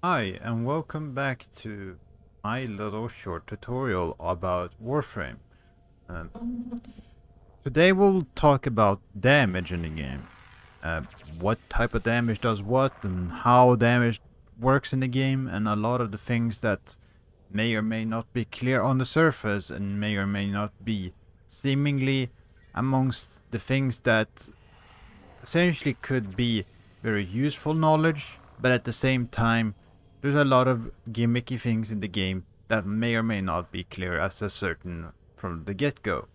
Hi, and welcome back to my little short tutorial about Warframe. Um, Today we'll talk about damage in the game. Uh, what type of damage does what, and how damage works in the game, and a lot of the things that may or may not be clear on the surface and may or may not be seemingly amongst the things that essentially could be very useful knowledge, but at the same time, there's a lot of gimmicky things in the game that may or may not be clear as a certain from the get-go.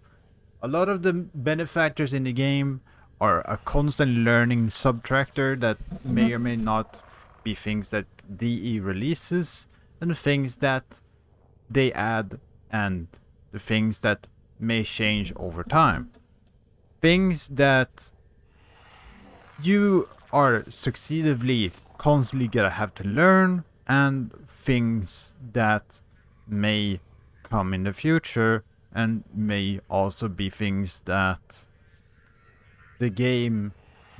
A lot of the benefactors in the game are a constant learning subtractor that may or may not be things that DE releases, and things that they add, and the things that may change over time. Things that you are successively constantly gonna have to learn, and things that may come in the future and may also be things that the game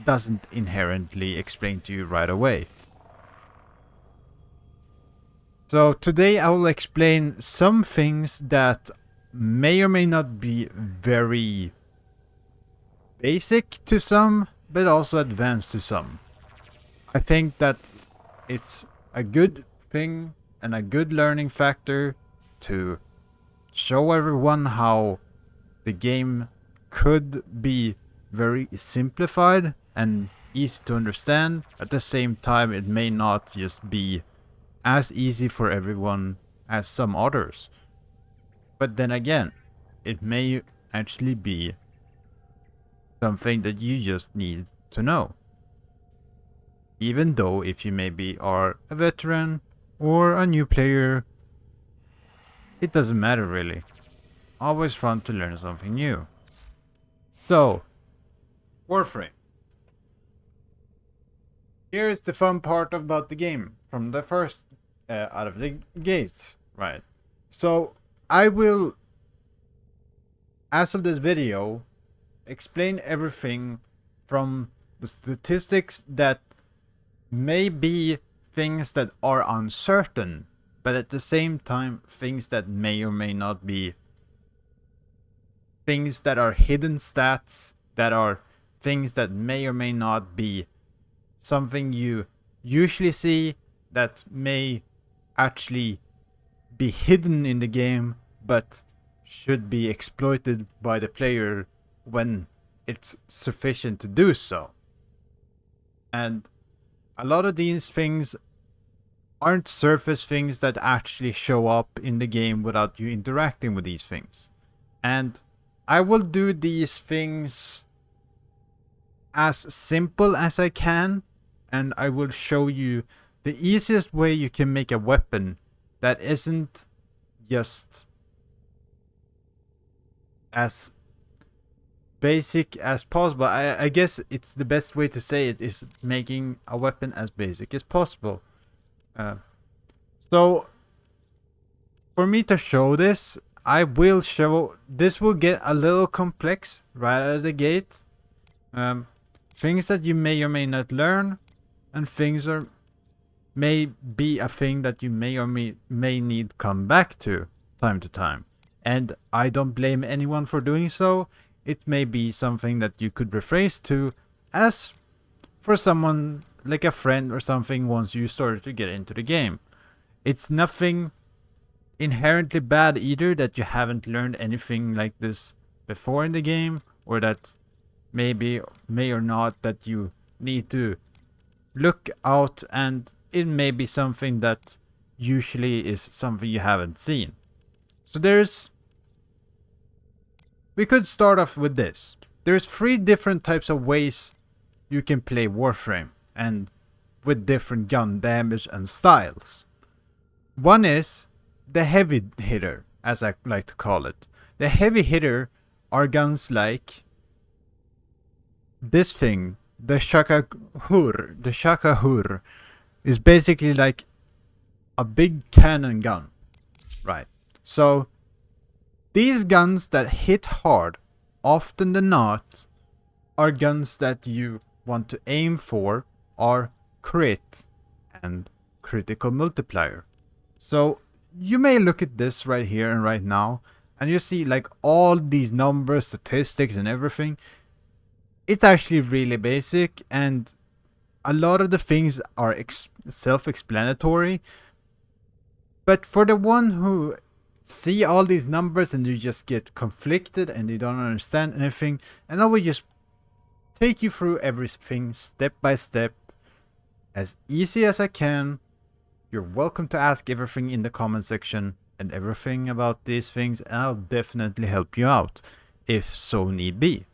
doesn't inherently explain to you right away. So today I will explain some things that may or may not be very basic to some, but also advanced to some. I think that it's a good thing and a good learning factor to show everyone how the game could be very simplified and easy to understand. At the same time, it may not just be as easy for everyone as some others. But then again, it may actually be something that you just need to know. Even though if you maybe are a veteran or a new player, it doesn't matter really. Always fun to learn something new. So, Warframe. Here is the fun part about the game from the first out of the gates, right? So, I will, as of this video, explain everything from the statistics that may be things that are uncertain, but at the same time, things that may or may not be things that are hidden stats, that are things that may or may not be something you usually see, that may actually be hidden in the game, but should be exploited by the player when it's sufficient to do so. And a lot of these things aren't surface things that actually show up in the game without you interacting with these things. And I will do these things as simple as I can, and I will show you the easiest way you can make a weapon that isn't just as basic as possible. I guess it's the best way to say it is making a weapon as basic as possible. Uh, so for me to show this, I will show this will get a little complex right out of the gate. Things that you may or may not learn, and things are may be a thing that you may or may need come back to time to time. And I don't blame anyone for doing so. It may be something that you could rephrase to as for someone like a friend or something once you started to get into the game. It's nothing inherently bad either that you haven't learned anything like this before in the game, or that maybe may or not that you need to look out, and it may be something that usually is something you haven't seen. So we could start off with this. There's 3 different types of ways you can play Warframe, and with different gun damage and styles. One is the heavy hitter, as I like to call it. The heavy hitter are guns like this thing, the Shakahur. The Shakahur is basically like a big cannon gun, right? So these guns that hit hard, often than not, are guns that you want to aim for are crit and critical multiplier. So you may look at this right here and right now, and you see like all these numbers, statistics, and everything. It's actually really basic, and a lot of the things are self-explanatory. But for the one who see all these numbers and you just get conflicted and you don't understand anything, and I will just take you through everything step by step, as easy as I can. You're welcome to ask everything in the comment section and everything about these things, and I'll definitely help you out if so need be.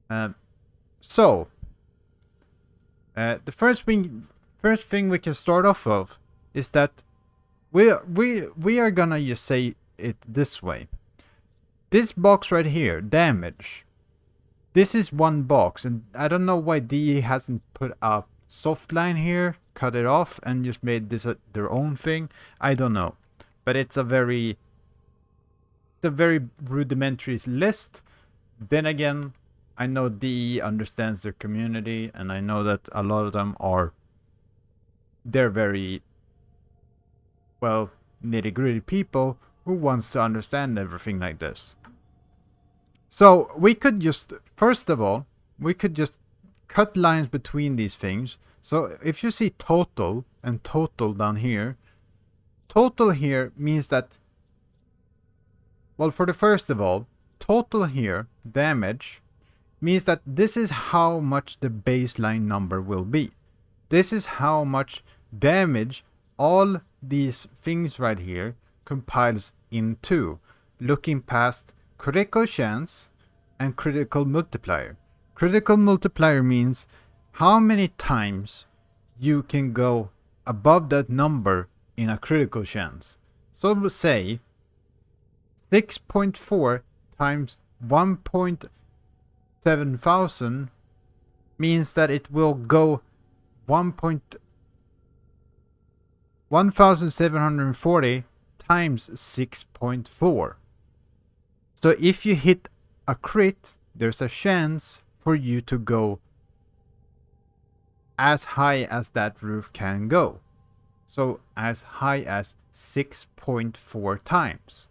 The first thing we can start off of is that we are gonna just say it this way. This box right here, damage. This is one box, and I don't know why DE hasn't put a soft line here, cut it off, and just made this their own thing. I don't know, but it's a very rudimentary list. Then again, I know DE understands their community, and I know that a lot of them they're very, well, nitty-gritty people who wants to understand everything like this. So we could just, first of all, we could just cut lines between these things. So if you see total and total down here, total here means that, well, for the first of all, total here, damage, means that this is how much the baseline number will be. This is how much damage all these things right here compiles into, looking past critical chance and critical multiplier. Critical multiplier means how many times you can go above that number in a critical chance. So we'll say 6.4 times 1.7,000 means that it will go 1,740 times 6.4. So if you hit a crit, there's a chance for you to go as high as that roof can go. So as high as 6.4 times.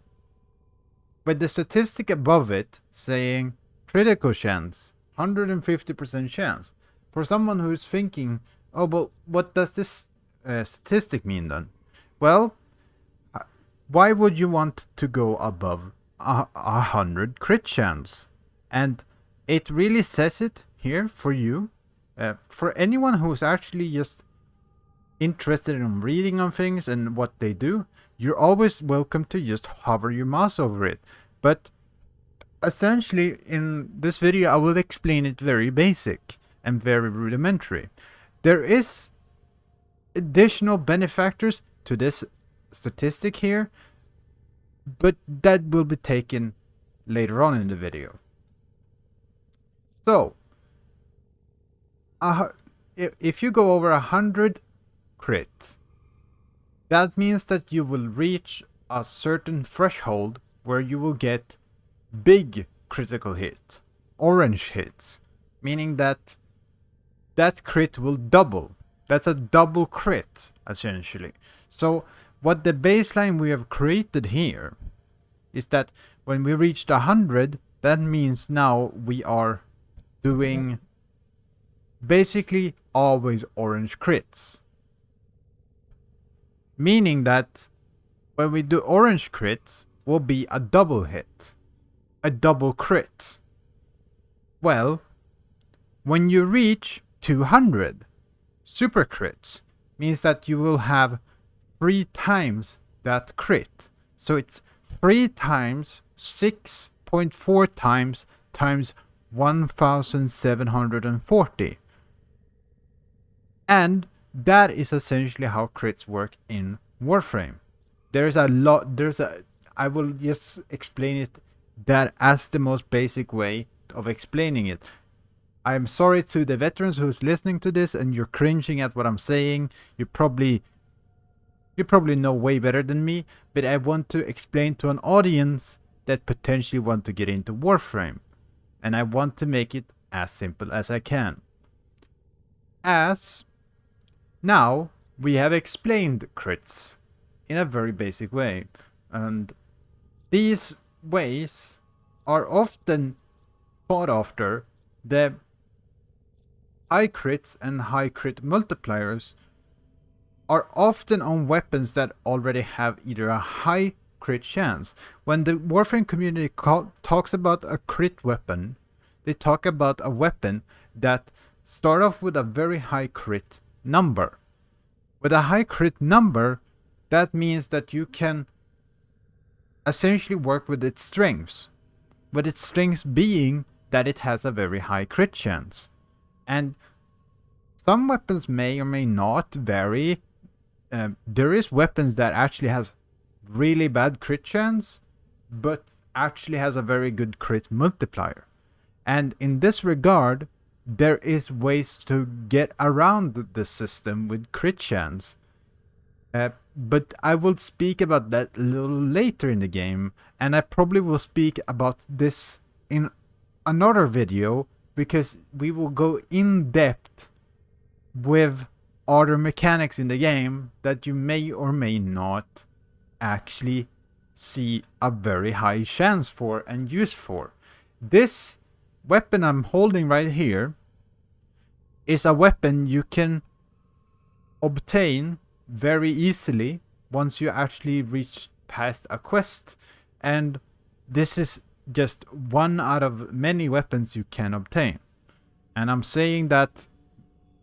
But the statistic above it saying critical chance, 150% chance. For someone who's thinking, oh, well, what does this statistic mean then? Well, why would you want to go above 100 crit chance? And it really says it here for you. For anyone who's actually just interested in reading on things and what they do, you're always welcome to just hover your mouse over it. But essentially, in this video, I will explain it very basic and very rudimentary. There is additional benefactors to this statistic here, but that will be taken later on in the video. So, if you go over 100 crit, that means that you will reach a certain threshold where you will get big critical hit, orange hits, meaning that that crit will double. That's a double crit, essentially. So what the baseline we have created here is that when we reached 100, that means now we are doing basically always orange crits. Meaning that when we do orange crits, will be a double hit, a double crit. Well, when you reach 200, super crits means that you will have 3 times that crit. So it's 3 times 6.4 times 1,740. And that is essentially how crits work in Warframe. I will just explain it that as the most basic way of explaining it. I'm sorry to the veterans who's listening to this and you're cringing at what I'm saying. You probably know way better than me, but I want to explain to an audience that potentially want to get into Warframe. And I want to make it as simple as I can. As now we have explained crits in a very basic way, and these ways are often thought after. The high crits and high crit multipliers are often on weapons that already have either a high crit chance. When the Warframe community talks about a crit weapon, they talk about a weapon that start off with a very high crit number. With a high crit number, that means that you can essentially work with its strengths. With its strengths being that it has a very high crit chance. And some weapons may or may not vary. There is weapons that actually has really bad crit chance, but actually has a very good crit multiplier. And in this regard, there is ways to get around the system with crit chance. But I will speak about that a little later in the game, and I probably will speak about this in another video, because we will go in depth with other mechanics in the game that you may or may not actually see a very high chance for and use for. This weapon I'm holding right here is a weapon you can obtain very easily once you actually reach past a quest, and this is just one out of many weapons you can obtain. And I'm saying that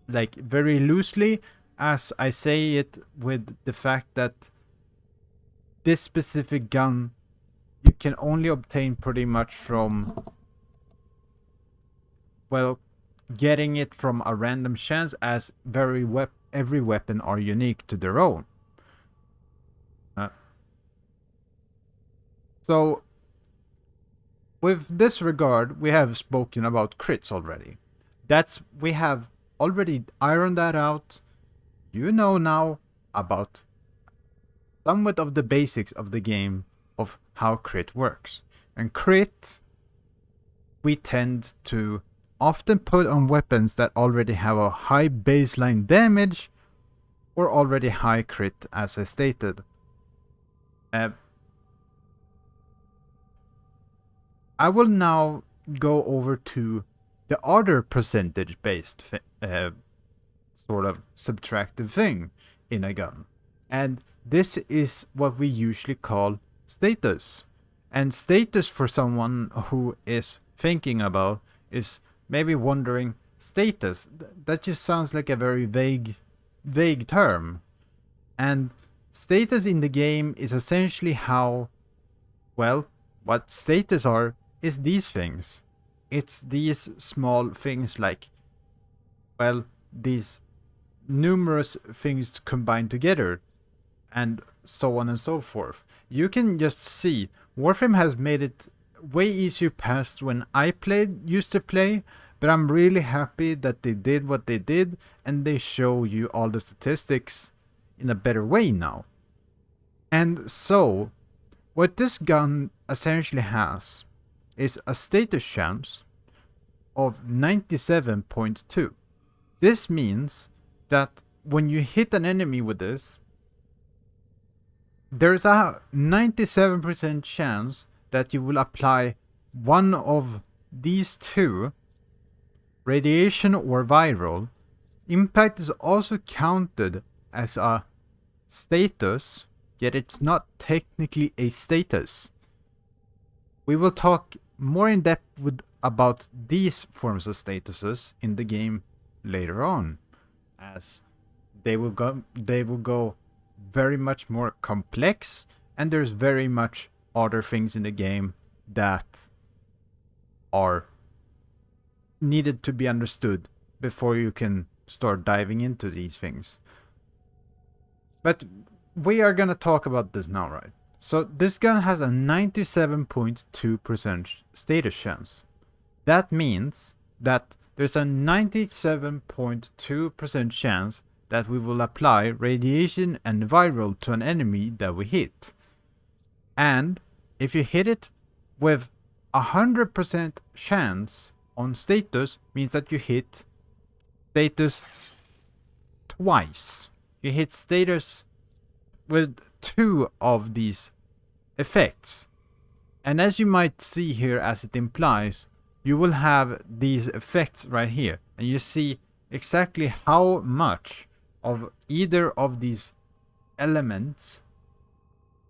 like very loosely, as I say it with the fact that this specific gun you can only obtain pretty much from, well, getting it from a random chance, as every weapon are unique to their own. So with this regard, we have spoken about crits already. We have already ironed that out. You know now about somewhat of the basics of the game of how crit works. And crit, we tend to often put on weapons that already have a high baseline damage or already high crit, as I stated. I will now go over to the other percentage based sort of subtractive thing in a gun. And this is what we usually call status. And status, for someone who is thinking about, is maybe wondering, status, that just sounds like a very vague term. And status in the game is essentially how, well, what status are is these things. It's these small things like, well, these numerous things combined together, and so on and so forth. You can just see Warframe has made it way easier past when I used to play, but I'm really happy that they did what they did, and they show you all the statistics in a better way now. And so, what this gun essentially has is a status chance of 97.2. This means that when you hit an enemy with this, there's a 97% chance that you will apply one of these two, radiation or viral. Impact is also counted as a status, yet it's not technically a status. We will talk more in depth about these forms of statuses in the game later on, as they will go very much more complex, and there's very much other things in the game that are needed to be understood before you can start diving into these things. But we are gonna talk about this now, right? So this gun has a 97.2% status chance. That means that there's a 97.2% chance that we will apply radiation and viral to an enemy that we hit. And if you hit it with 100% chance on status, means that you hit status twice. you hit status with 2 of these effects. And as you might see here, as it implies, you will have these effects right here. And you see exactly how much of either of these elements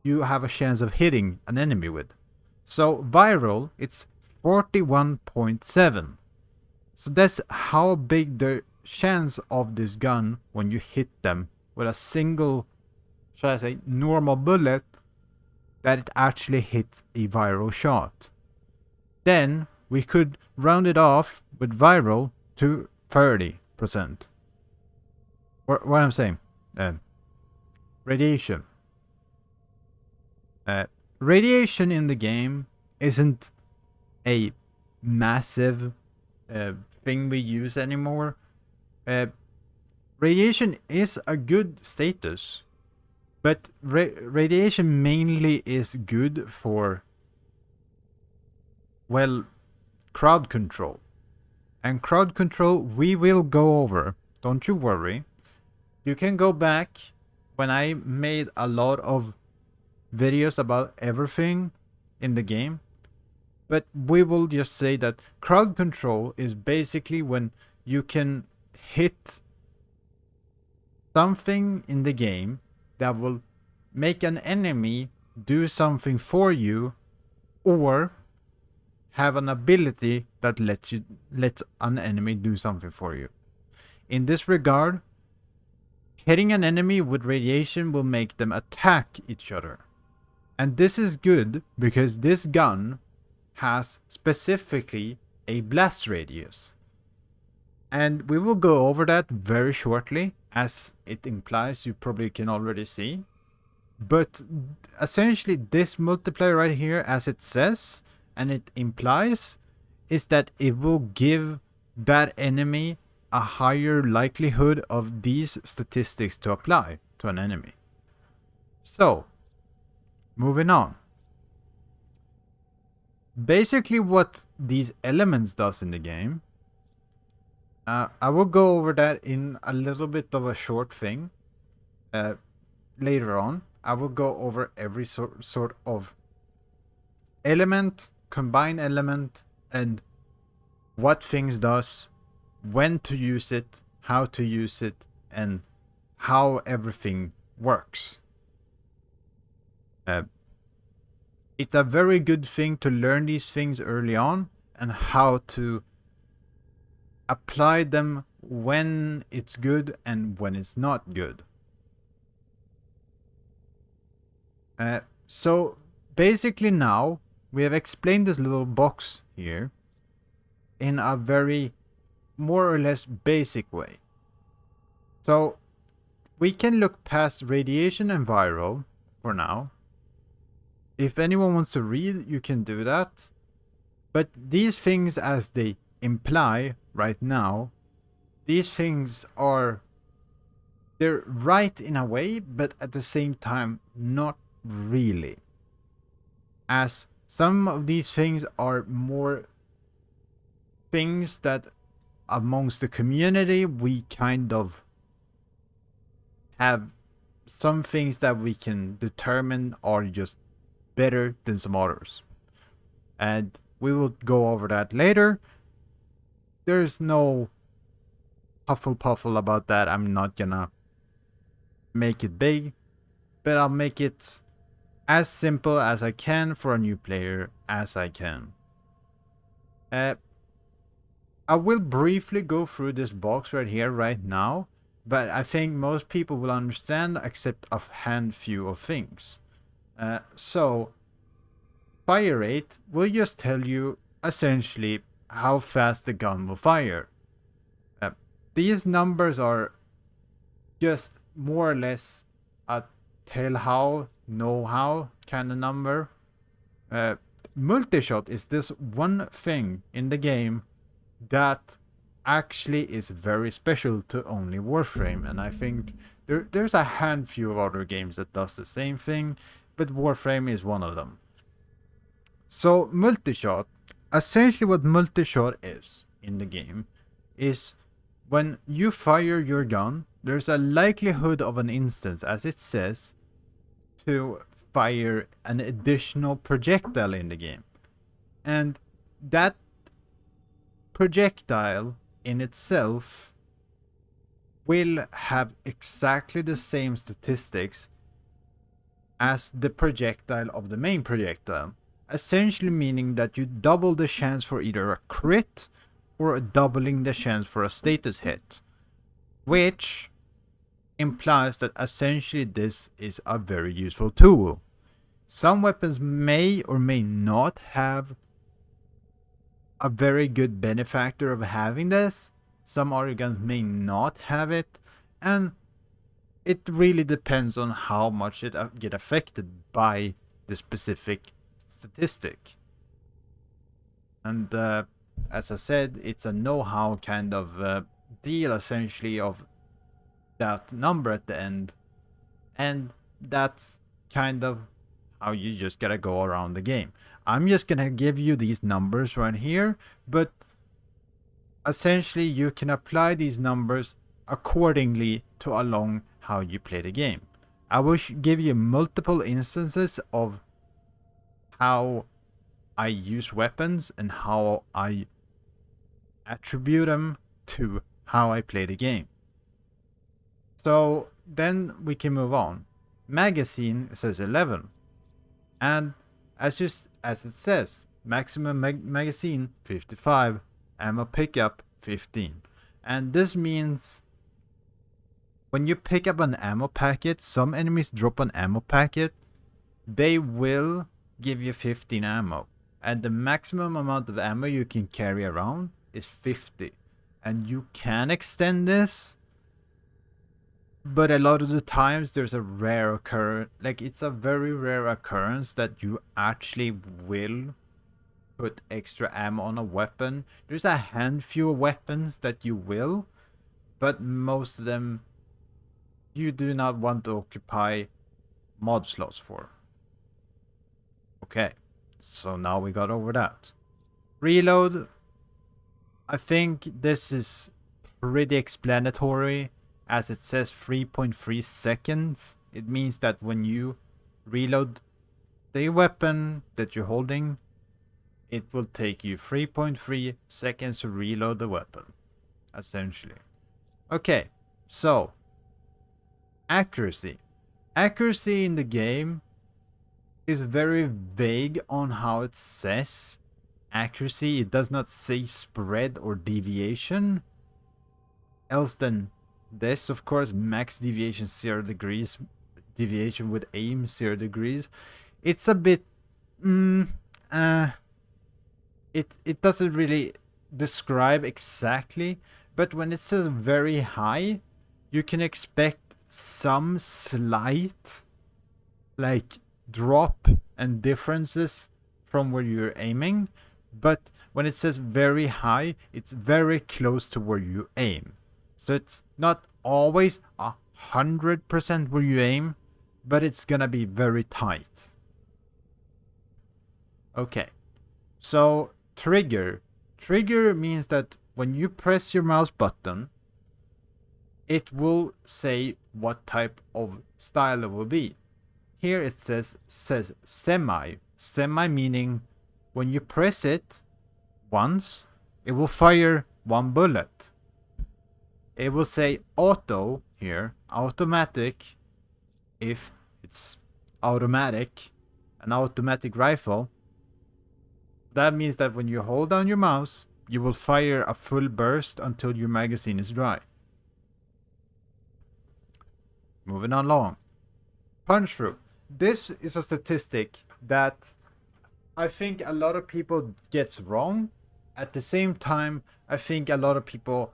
you have a chance of hitting an enemy with. So viral, it's 41.7. So that's how big the chance of this gun when you hit them with a single, shall I say, normal bullet, that it actually hits a viral shot. Then we could round it off with viral to 30%. What I'm saying, radiation. Radiation in the game isn't a massive thing we use anymore. Radiation is a good status, but radiation mainly is good for, well, crowd control. And crowd control we will go over, don't you worry. You can go back when I made a lot of videos about everything in the game. But we will just say that crowd control is basically when you can hit something in the game that will make an enemy do something for you, or have an ability that lets an enemy do something for you. In this regard, hitting an enemy with radiation will make them attack each other. And this is good because this gun has specifically a blast radius. And we will go over that very shortly, as it implies, you probably can already see. But essentially this multiplier right here, as it says, and it implies, is that it will give that enemy a higher likelihood of these statistics to apply to an enemy. So, moving on. Basically what these elements does in the game, I will go over that in a little bit of a short thing. Later on, I will go over every sort of element, combined element, and what things does, when to use it, how to use it, and how everything works. It's a very good thing to learn these things early on and how to apply them when it's good and when it's not good. So basically now we have explained this little box here in a very more or less basic way. So we can look past radiation and viral for now. If anyone wants to read, you can do that. But these things, as they imply right now, these things they're right in a way, but at the same time not really. As some of these things are more things that amongst the community we kind of have some things that we can determine are just better than some others. And we will go over that later. There's no puffle about that. I'm not gonna make it big, but I'll make it as simple as I can for a new player as I can. I will briefly go through this box right here right now, but I think most people will understand except a handful of things. So fire rate will just tell you essentially how fast the gun will fire. These numbers are just more or less a tell how, know how kind of number. Multishot is this one thing in the game that actually is very special to only Warframe, and I think there's a handful of other games that does the same thing, but Warframe is one of them. So multishot, essentially what multishot is in the game is when you fire your gun, there's a likelihood of an instance, as it says, to fire an additional projectile in the game. And that projectile in itself will have exactly the same statistics as the projectile of the main projectile, essentially meaning that you double the chance for either a crit or doubling the chance for a status hit, which implies that essentially this is a very useful tool. Some weapons may or may not have a very good benefactor of having this. Some other guns may not have it, and it really depends on how much it get affected by the specific statistic. And as I said, it's a know-how kind of deal essentially of that number at the end, and that's kind of how you just gotta go around the game. I'm just gonna give you these numbers right here, but essentially you can apply these numbers accordingly to along how you play the game. I will give you multiple instances of how I use weapons and how I attribute them to how I play the game. So then we can move on. Magazine says 11. And as it says, maximum magazine 55, ammo pickup 15. And this means when you pick up an ammo packet, some enemies drop an ammo packet, they will give you 15 ammo. And the maximum amount of ammo you can carry around is 50. And you can extend this, but a lot of the times there's a rare occurrence, like it's a very rare occurrence that you actually will put extra ammo on a weapon. There's a handful of weapons that you will, but most of them you do not want to occupy mod slots for. Okay, so now we got over that. Reload, I think this is pretty explanatory. As it says 3.3 seconds, it means that when you reload the weapon that you're holding, it will take you 3.3 seconds to reload the weapon, essentially. Okay, so accuracy. Accuracy in the game is very vague on how it says accuracy. It does not say spread or deviation. Else than this, of course, max deviation 0 degrees, deviation with aim 0 degrees. It's a bit it doesn't really describe exactly, but when it says very high, you can expect some slight like drop and differences from where you're aiming, but when it says very high, it's very close to where you aim. So it's not always 100% where you aim, but it's gonna be very tight. Okay, so trigger. Trigger means that when you press your mouse button, it will say what type of style it will be. Here it says semi. Semi meaning when you press it once, it will fire one bullet. It will say auto here, automatic, if it's automatic, an automatic rifle. That means that when you hold down your mouse, you will fire a full burst until your magazine is dry. Moving on along. Punch through. This is a statistic that I think a lot of people gets wrong. At the same time, I think a lot of people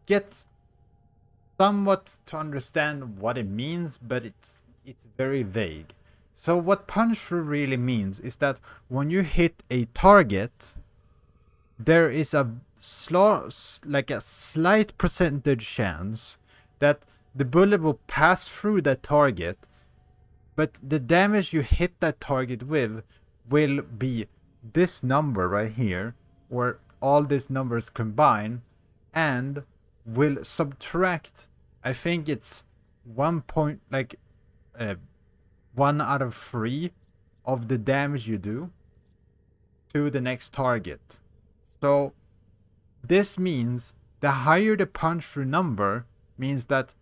get somewhat to understand what it means, but it's very vague. So what punch through really means is that when you hit a target, there is a slight percentage chance that the bullet will pass through that target, but the damage you hit that target with will be this number right here, or all these numbers combined, and will subtract I think it's 1 point, like, uh, 1 out of 3 of the damage you do to the next target. So this means the higher the punch through number means that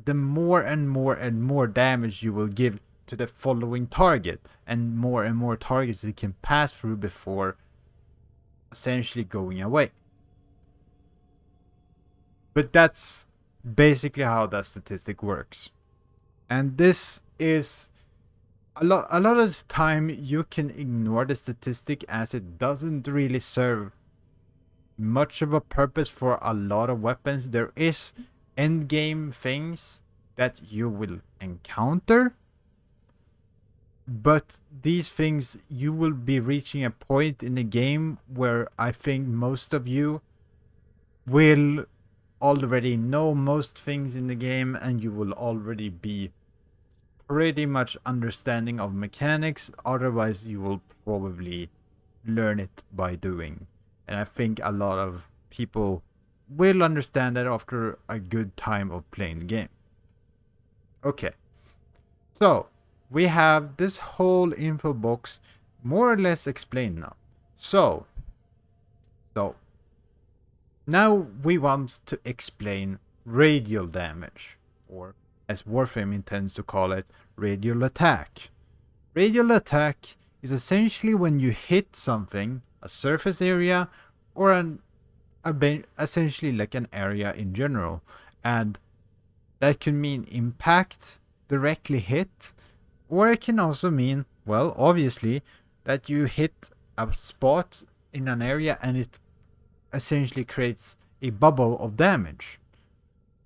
the more and more and more damage you will give to the following target, and more targets you can pass through before essentially going away. But that's basically how that statistic works. And this is a lot of the time you can ignore the statistic as it doesn't really serve much of a purpose for a lot of weapons. There is end game things that you will encounter, but these things, you will be reaching a point in the game where I think most of you will already know most things in the game, and you will already be pretty much understanding of mechanics. Otherwise you will probably learn it by doing, and I think a lot of people will understand that after a good time of playing the game. Okay, so we have this whole info box more or less explained now. So now we want to explain radial damage, or as Warframe intends to call it, radial attack. Radial attack is essentially when you hit something, a surface area, or essentially like an area in general, and that can mean impact, directly hit, or it can also mean, well, obviously, that you hit a spot in an area and it essentially creates a bubble of damage.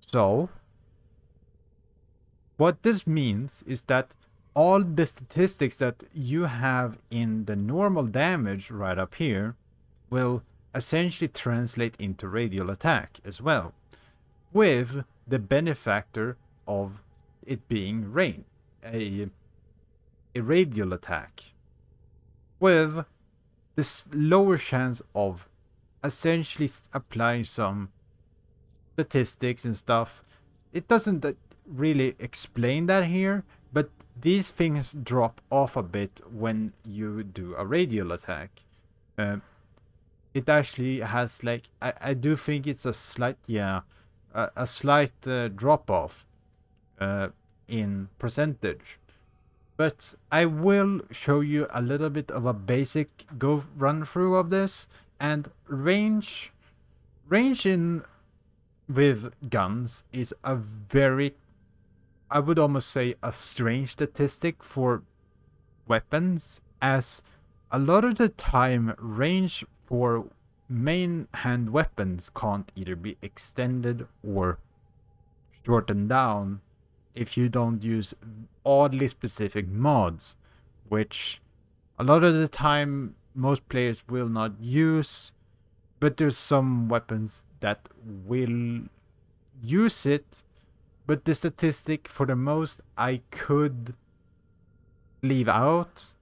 So what this means is that all the statistics that you have in the normal damage right up here will essentially translate into radial attack as well, with the benefactor of it being a radial attack, with this lower chance of essentially applying some statistics and stuff. It doesn't really explain that here, but these things drop off a bit when you do a radial attack. It actually has, like, I do think it's a slight, a slight drop off in percentage. But I will show you a little bit of a basic go run through of this. And range in with guns is a very, I would almost say, a strange statistic for weapons, as a lot of the time range for main hand weapons can't either be extended or shortened down if you don't use oddly specific mods, which a lot of the time most players will not use, but there's some weapons that will use it. But the statistic, for the most, I could leave out,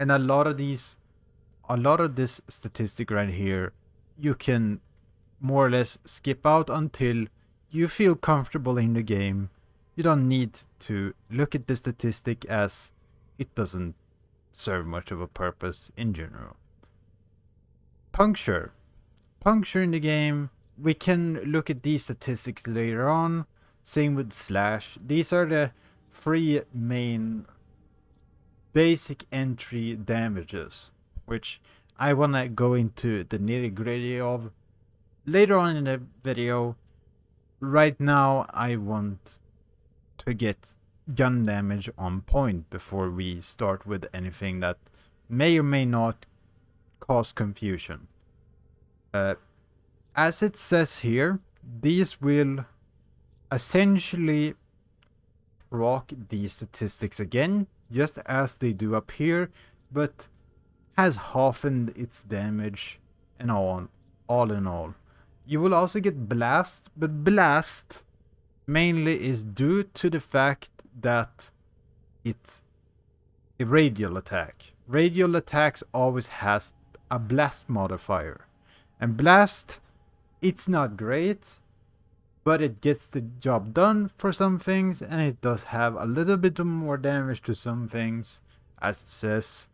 and a lot of this statistic right here, you can more or less skip out until you feel comfortable in the game. You don't need to look at the statistic, as it doesn't serve much of a purpose in general. Puncture in the game, we can look at these statistics later on. Same with slash. These are the 3 main basic entry damages, which I want to go into the nitty gritty of later on in the video. Right now I want to get gun damage on point before we start with anything that may or may not cause confusion. As it says here, these will essentially proc these statistics again, just as they do up here, but has halved its damage and all in all. You will also get blast, but blast mainly is due to the fact that it's a radial attack. Radial attacks always has a blast modifier. And blast, it's not great, but it gets the job done for some things, and it does have a little bit more damage to some things, as it says.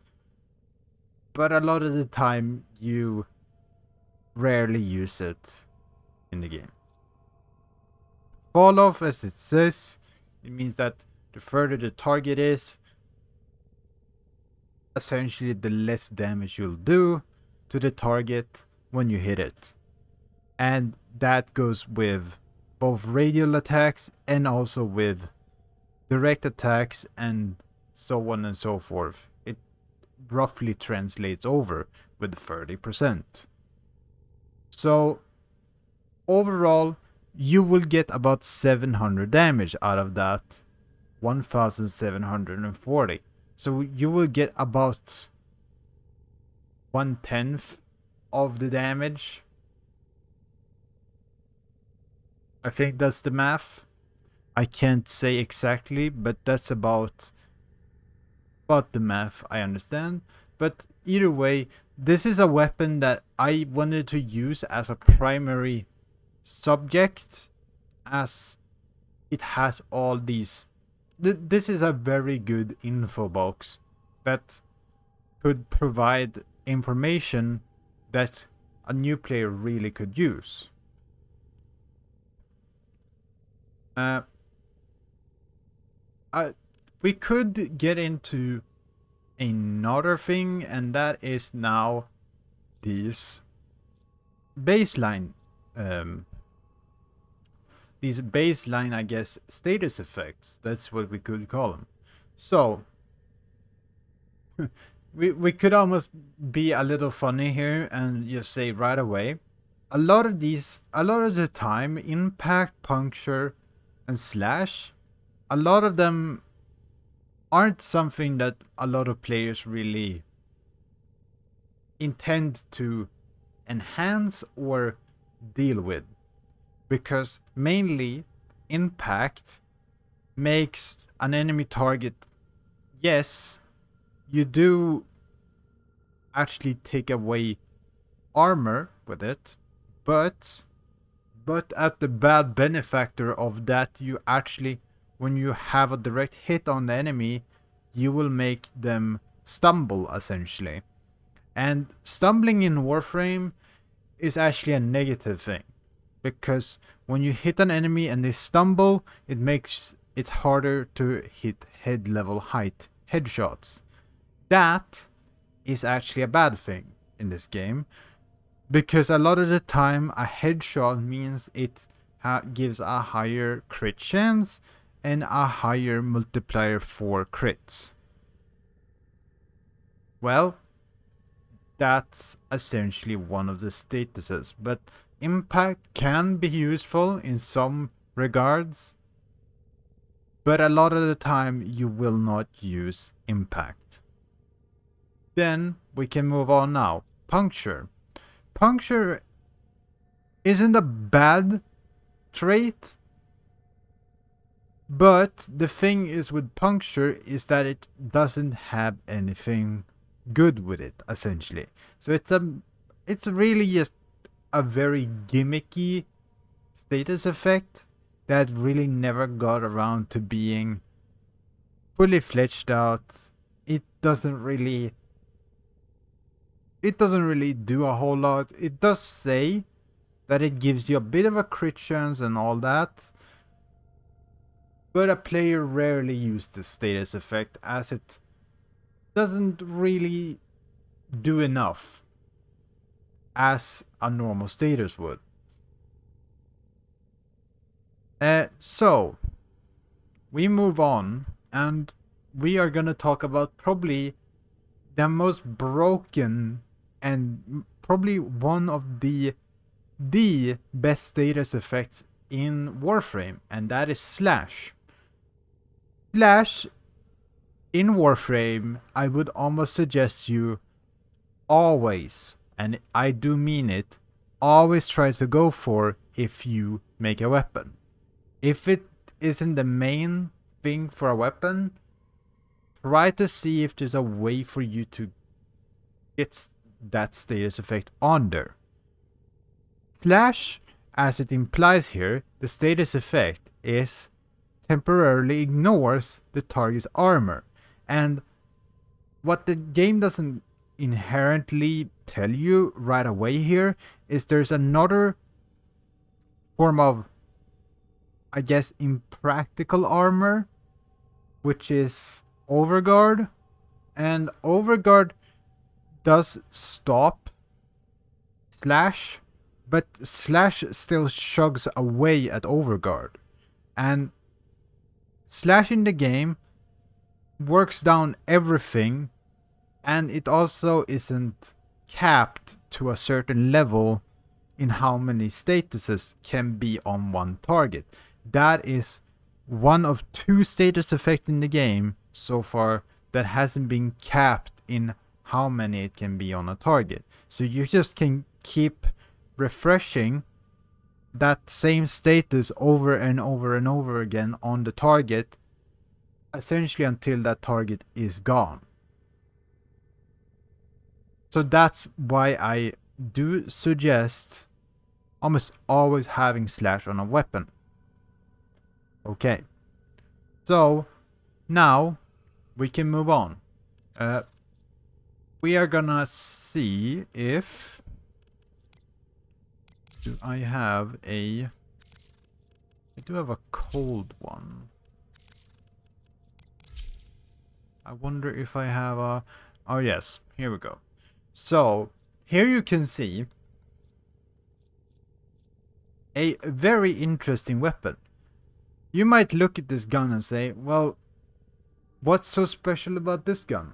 But a lot of the time, you rarely use it in the game. Fall off, as it says, it means that the further the target is, essentially the less damage you'll do to the target when you hit it. And that goes with both radial attacks and also with direct attacks and so on and so forth. It roughly translates over with 30%. So overall, you will get about 700 damage out of that 1740. So you will get about 1/10 of the damage. I think that's the math. I can't say exactly, but that's about the math I understand. But either way, this is a weapon that I wanted to use as a primary subject, as it has all these. This is a very good info box that could provide information that a new player really could use. We could get into another thing, and that is now these baseline, I guess, status effects. That's what we could call them. So we could almost be a little funny here and just say right away, a lot of the time, impact, puncture, and slash, a lot of them aren't something that a lot of players really intend to enhance or deal with, because mainly impact makes an enemy target, yes, you do actually take away armor with it, but at the bad benefactor of that, you actually, when you have a direct hit on the enemy, you will make them stumble, essentially. And stumbling in Warframe is actually a negative thing, because when you hit an enemy and they stumble, it makes it harder to hit head level height headshots. That is actually a bad thing in this game, because a lot of the time a headshot means it gives a higher crit chance and a higher multiplier for crits. Well, that's essentially one of the statuses, but impact can be useful in some regards, but a lot of the time you will not use impact. Then we can move on now. Puncture. Puncture isn't a bad trait, but the thing is with puncture is that it doesn't have anything good with it, essentially. So it's really just a very gimmicky status effect that really never got around to being fully fleshed out. It doesn't really do a whole lot. It does say that it gives you a bit of a crit chance and all that, but a player rarely uses the status effect, as it doesn't really do enough as a normal status would. So we move on, and we are gonna talk about probably the most broken and probably one of the best status effects in Warframe, and that is slash. Slash in Warframe, I would almost suggest you always, and I do mean it, always try to go for if you make a weapon. If it isn't the main thing for a weapon, try to see if there's a way for you to get that status effect on there. Slash as it implies here, the status effect is temporarily ignores the target's armor. And what the game doesn't inherently tell you right away here is there's another form of, I guess, impractical armor, which is Overguard. And Overguard does stop Slash, but Slash still chugs away at Overguard. And Slash in the game works down everything, and it also isn't capped to a certain level in how many statuses can be on one target. That is one of 2 status effects in the game so far that hasn't been capped in how many it can be on a target. So you just can keep refreshing that same status over and over and over again on the target, essentially until that target is gone. So that's why I do suggest almost always having Slash on a weapon. Okay, so now we can move on. We are gonna see if I do have a cold one. I wonder if I have a... Oh yes, here we go. So, here you can see a very interesting weapon. You might look at this gun and say, well, what's so special about this gun?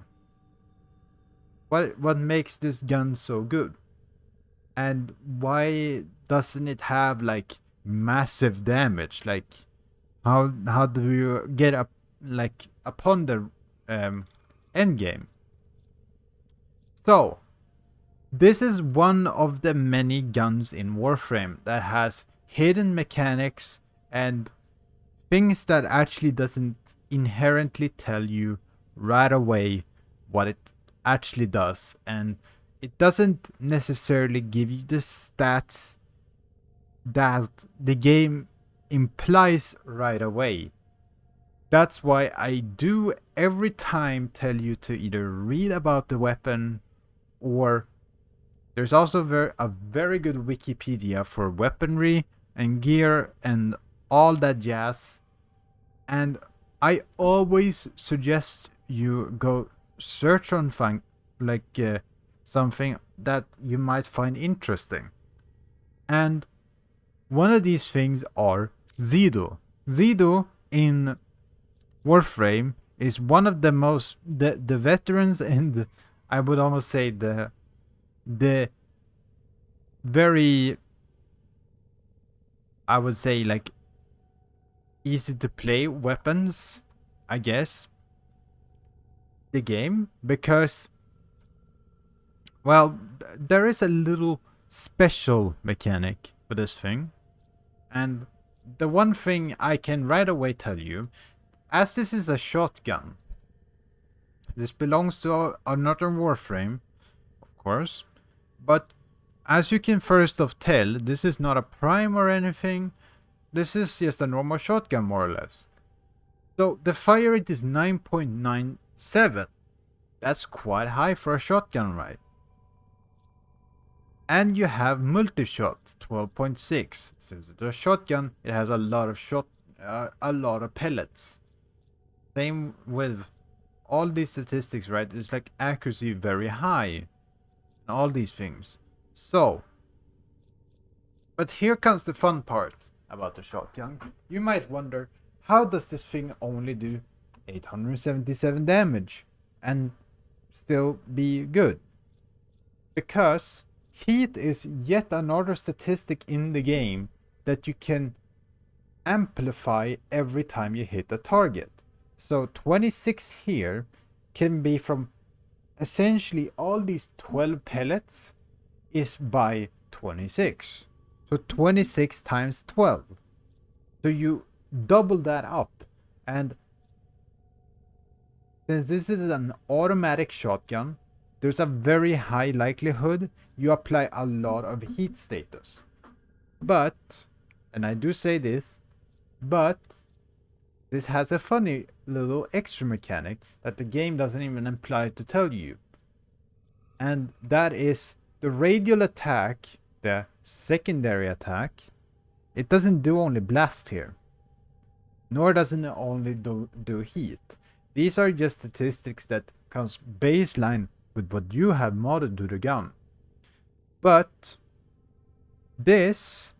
What makes this gun so good? And why doesn't it have like massive damage? Like how do you get up like upon the end game? So this is one of the many guns in Warframe that has hidden mechanics and things that actually doesn't inherently tell you right away what it actually does, and it doesn't necessarily give you the stats that the game implies right away. That's why I do every time tell you to either read about the weapon, or there's also a very good Wikipedia for weaponry and gear and all that jazz. And I always suggest you go search on something that you might find interesting. And one of these things are Xidu. Xidu in Warframe is one of the veterans, and I would almost say the very, I would say, like, easy to play weapons, I guess, the game, because, well, there is a little special mechanic for this thing. And the one thing I can right away tell you, as this is a shotgun, this belongs to another Warframe, of course, but as you can first off tell, this is not a prime or anything. This is just a normal shotgun, more or less. So the fire rate is 9.97. That's quite high for a shotgun, right? And you have multi-shot, 12.6. Since it's a shotgun, it has a lot of pellets. Same with all these statistics, right? It's like accuracy very high, and all these things. So, but here comes the fun part about the shotgun. You might wonder, how does this thing only do 877 damage and still be good? Because heat is yet another statistic in the game that you can amplify every time you hit a target. So 26 here can be from essentially all these 12 pellets is by 26. So 26 times 12. So you double that up. And since this is an automatic shotgun, there's a very high likelihood you apply a lot of heat status. But, and I do say this, but this has a funny little extra mechanic that the game doesn't even imply to tell you. And that is the radial attack, the secondary attack. It doesn't do only blast here. Nor does it only do heat. These are just statistics that comes baseline with what you have modded to the gun. But this,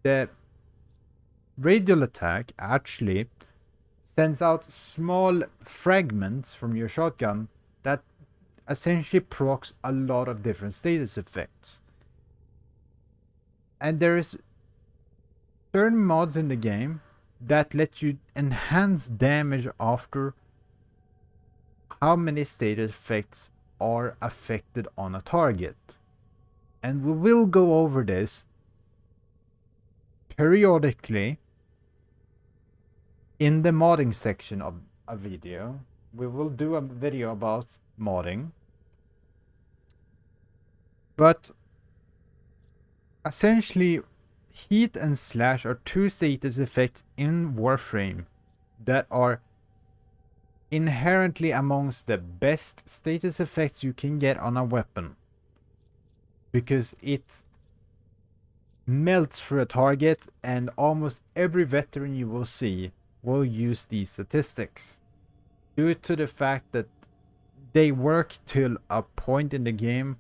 the radial attack actually sends out small fragments from your shotgun that essentially procs a lot of different status effects. And there is certain mods in the game that let you enhance damage after how many status effects are affected on a target. And we will go over this periodically in the modding section of a video. We will do a video about modding. But essentially, heat and slash are two status effects in Warframe that are inherently amongst the best status effects you can get on a weapon. Because it melts through a target, and almost every veteran you will see will use these statistics. Due to the fact that they work till a point in the game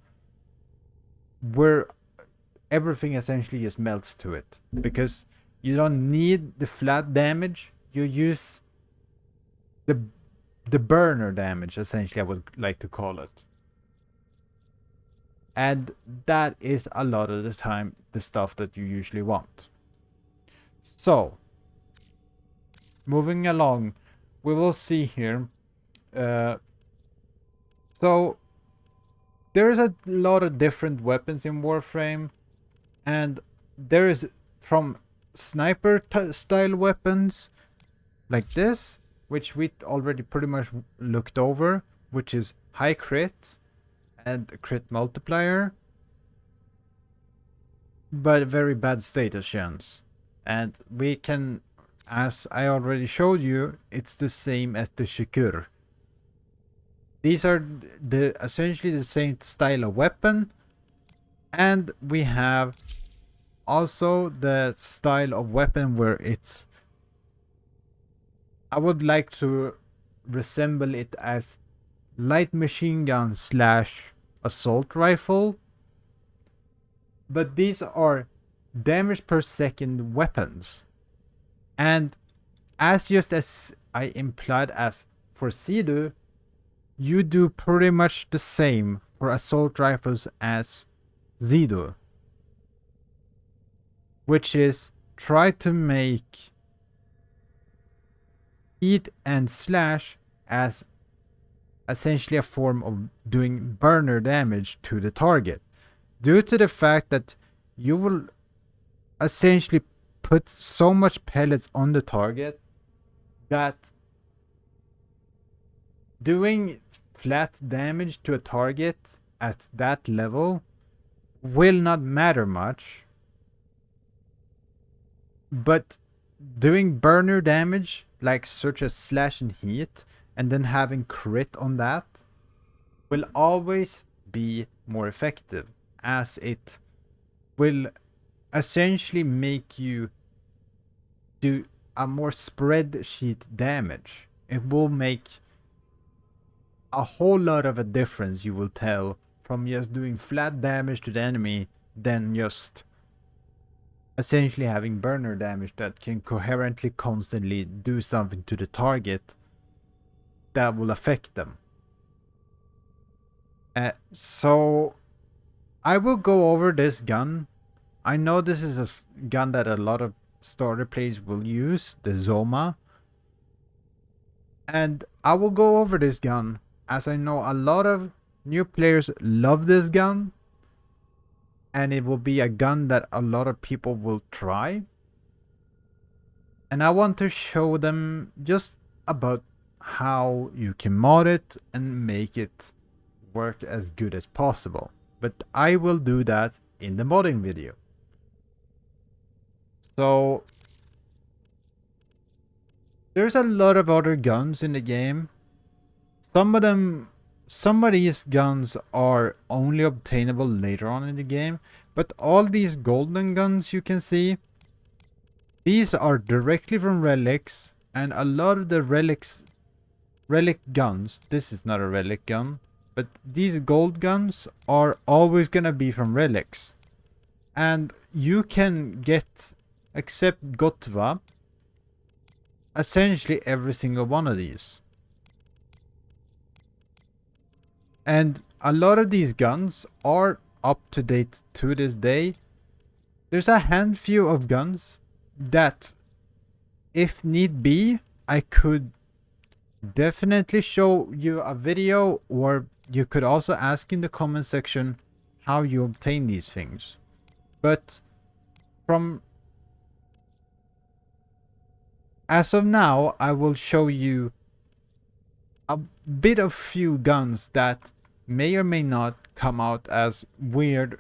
where everything essentially just melts to it. Because you don't need the flat damage, you use the burner damage, essentially, I would like to call it. And that is a lot of the time the stuff that you usually want. So, moving along, we will see here. So, there's a lot of different weapons in Warframe. And there is from sniper style weapons like this, which we already pretty much looked over, which is high crit and crit multiplier, but very bad status chance. And we can, as I already showed you, it's the same as the Shikur. These are essentially the same style of weapon, and we have also the style of weapon where it's, I would like to resemble it as light machine gun slash assault rifle. But these are damage per second weapons. And just as I implied as for Sea-Doo, you do pretty much the same for assault rifles as Sea-Doo. Which is try to make heat and slash as essentially a form of doing burner damage to the target. Due to the fact that you will essentially put so much pellets on the target that doing flat damage to a target at that level will not matter much. But doing burner damage, like such as slash and heat, and then having crit on that, will always be more effective, as it will essentially make you do a more spreadsheet damage. It will make a whole lot of a difference, you will tell, from just doing flat damage to the enemy than just essentially having burner damage that can coherently constantly do something to the target that will affect them. So I will go over this gun. I know this is a gun that a lot of starter players will use, the Zoma. And I will go over this gun as I know a lot of new players love this gun. And it will be a gun that a lot of people will try. And I want to show them just about how you can mod it and make it work as good as possible. But I will do that in the modding video. So there's a lot of other guns in the game. Some of them, some of these guns are only obtainable later on in the game, but all these golden guns you can see, these are directly from relics, and a lot of the relic guns, this is not a relic gun, but these gold guns are always gonna be from relics. And you can get, except Gotva, essentially every single one of these. And a lot of these guns are up to date to this day. There's a handful of guns that, if need be, I could definitely show you a video, or you could also ask in the comment section how you obtain these things. But from as of now, I will show you a bit of few guns that may or may not come out as weird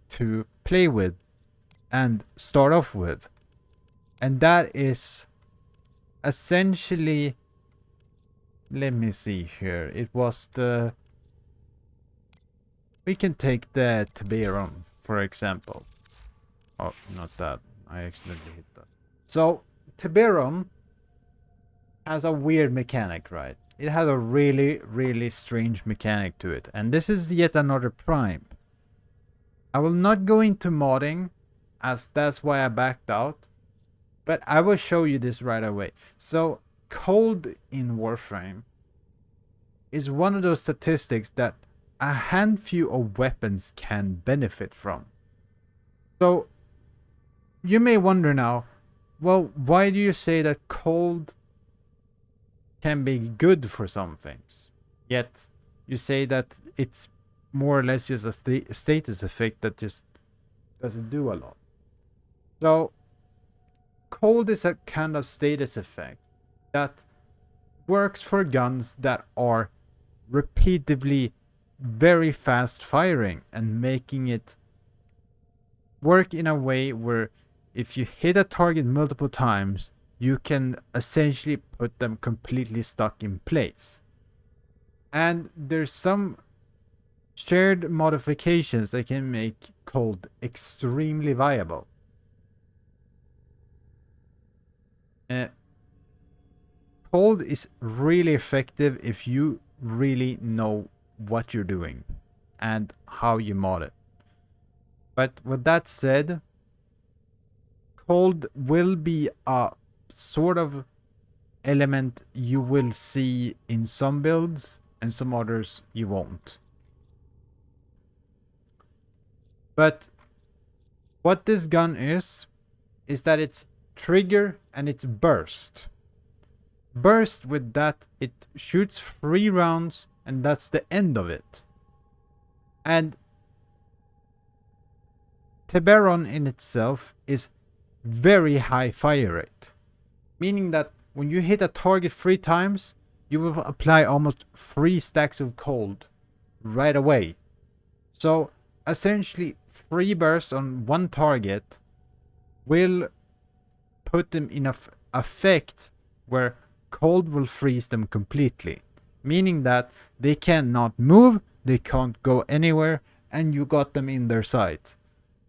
to play with and start off with. And that is essentially, let me see here, it was the, we can take the Tiberon for example. Oh, not that, I accidentally hit that. So Tiberon has a weird mechanic, right? It has a really, really strange mechanic to it. And this is yet another prime. I will not go into modding, as that's why I backed out. But I will show you this right away. So, cold in Warframe is one of those statistics that a handful of weapons can benefit from. So, you may wonder now, well, why do you say that cold can be good for some things, yet you say that it's more or less just a status effect that just doesn't do a lot? So cold is a kind of status effect that works for guns that are repeatedly very fast firing, and making it work in a way where if you hit a target multiple times, you can essentially put them completely stuck in place. And there's some shared modifications that can make cold extremely viable. Cold is really effective if you really know what you're doing and how you mod it. But with that said, cold will be a sort of element you will see in some builds, and some others you won't. But what this gun is that it's trigger and it's burst. Burst with that, it shoots 3 rounds and that's the end of it. And Tiberon in itself is very high fire rate, meaning that when you hit a target 3 times, you will apply almost 3 stacks of cold right away. So essentially 3 bursts on one target will put them in effect where cold will freeze them completely, meaning that they cannot move, they can't go anywhere, and you got them in their sight.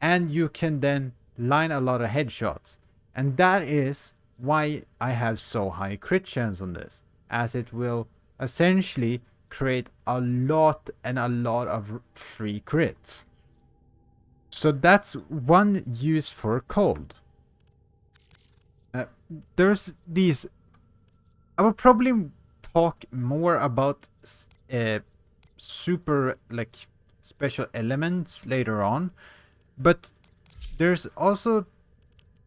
And you can then line a lot of headshots. And that is why I have so high crit chance on this, as it will essentially create a lot of free crits. So that's one use for cold. There's these, I will probably talk more about super like special elements later on, but there's also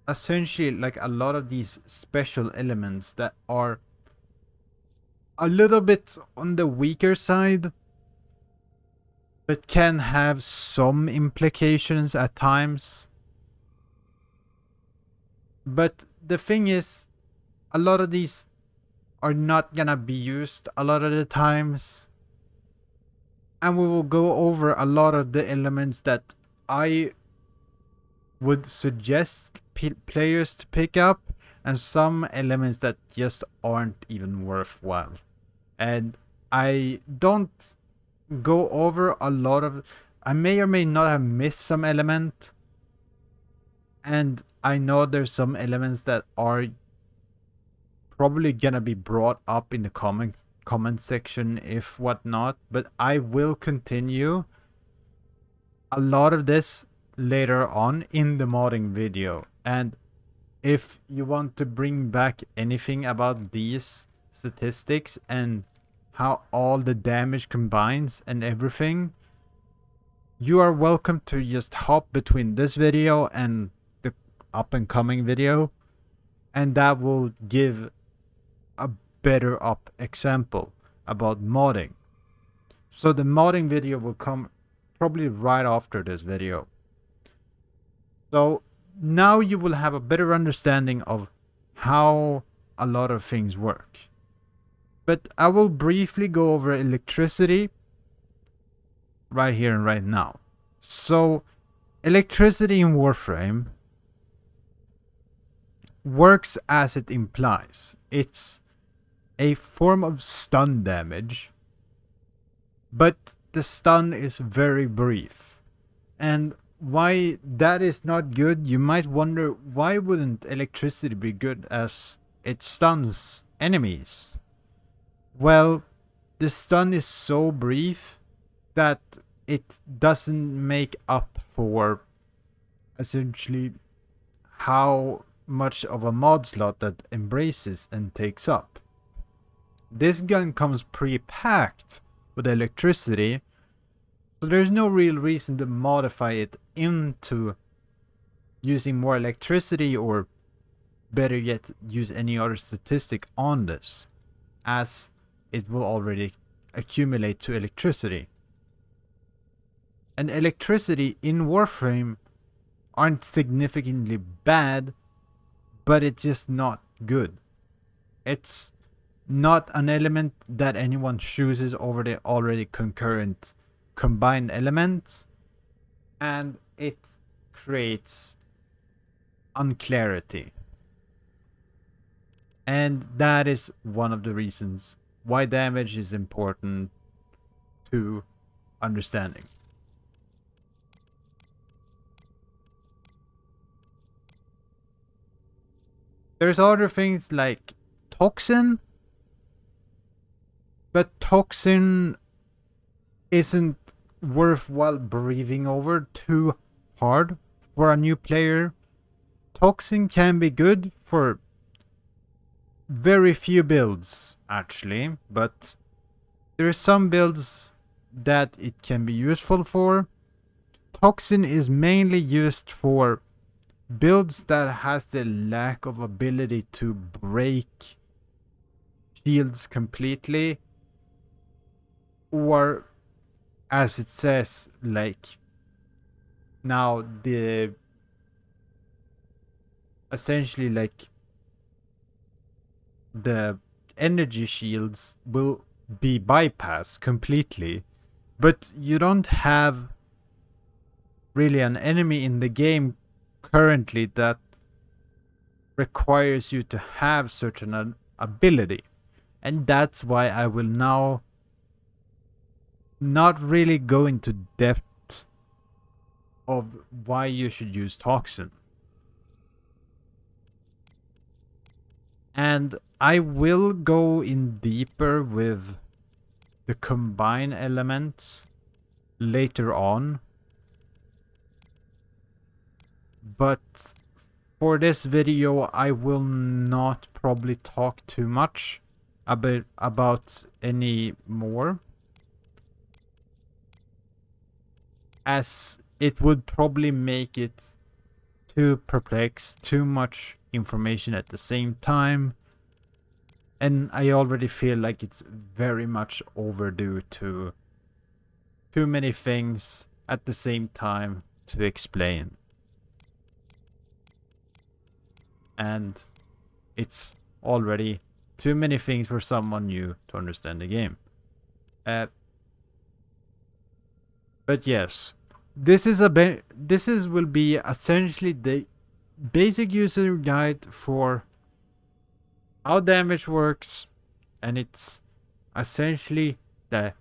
essentially like a lot of these special elements that are a little bit on the weaker side, but can have some implications at times. But the thing is, a lot of these are not gonna be used a lot of the times, and we will go over a lot of the elements that I would suggest players to pick up, and some elements that just aren't even worthwhile. And I don't go over a lot of... I may or may not have missed some element, and I know there's some elements that are probably gonna be brought up in the comment section if whatnot, but I will continue a lot of this later on in the modding video. And if you want to bring back anything about these statistics and how all the damage combines and everything, you are welcome to just hop between this video and the up and coming video, and that will give a better up example about modding. So the modding video will come probably right after this video. So now you will have a better understanding of how a lot of things work. But I will briefly go over electricity right here and right now. So electricity in Warframe works as it implies. It's a form of stun damage, but the stun is very brief. And why that is not good, you might wonder, why wouldn't electricity be good as it stuns enemies? Well, the stun is so brief that it doesn't make up for essentially how much of a mod slot that embraces and takes up. This gun comes pre-packed with electricity, so there's no real reason to modify it into using more electricity, or better yet, use any other statistic on this, as it will already accumulate to electricity. And electricity in Warframe aren't significantly bad, but it's just not good. It's not an element that anyone chooses over the already concurrent combined elements, and it creates unclarity. And that is one of the reasons why damage is important to understanding. There's other things like toxin, but toxin isn't worthwhile breathing over too hard for a new player. Toxin can be good for very few builds, actually, but there are some builds that it can be useful for. Toxin is mainly used for builds that has the lack of ability to break shields completely, or as it says, like now the essentially like the energy shields will be bypassed completely, but you don't have really an enemy in the game currently that requires you to have certain ability. And that's why I will now not really go into depth of why you should use toxin. And I will go in deeper with the combine elements later on. But for this video, I will not probably talk too much about any more, as it would probably make it too perplex, too much information at the same time, and I already feel like it's very much overdue to too many things at the same time to explain. And it's already too many things for someone new to understand the game. But yes, this will be essentially the basic user guide for how damage works, and it's essentially the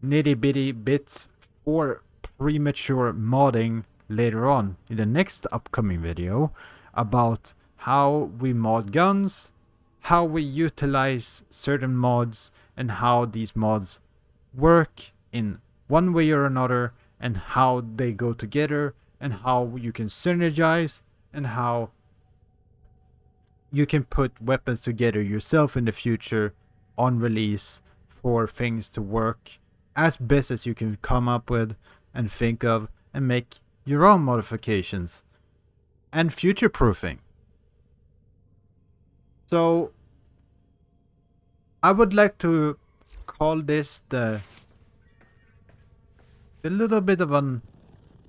nitty bitty bits for premature modding later on in the next upcoming video about how we mod guns, how we utilize certain mods, and how these mods work in one way or another, and how they go together, and how you can synergize, and how you can put weapons together yourself in the future on release for things to work as best as you can come up with and think of, and make your own modifications and future proofing. So I would like to call this the little bit of an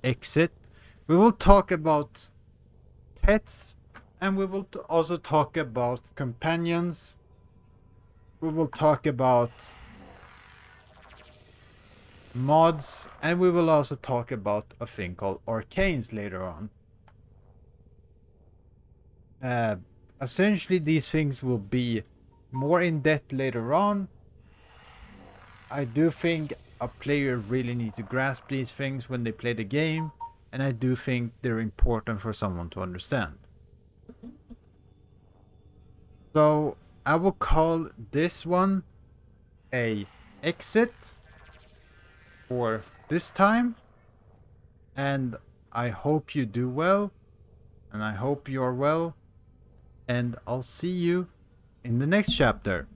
exit. We will talk about pets, and we will also talk about companions. We will talk about mods, and we will also talk about a thing called arcanes later on. Essentially, these things will be more in depth later on. I do think a player really needs to grasp these things when they play the game, and I do think they're important for someone to understand. So I will call this one a exit for this time, and I hope you do well, and I hope you're well, and I'll see you in the next chapter.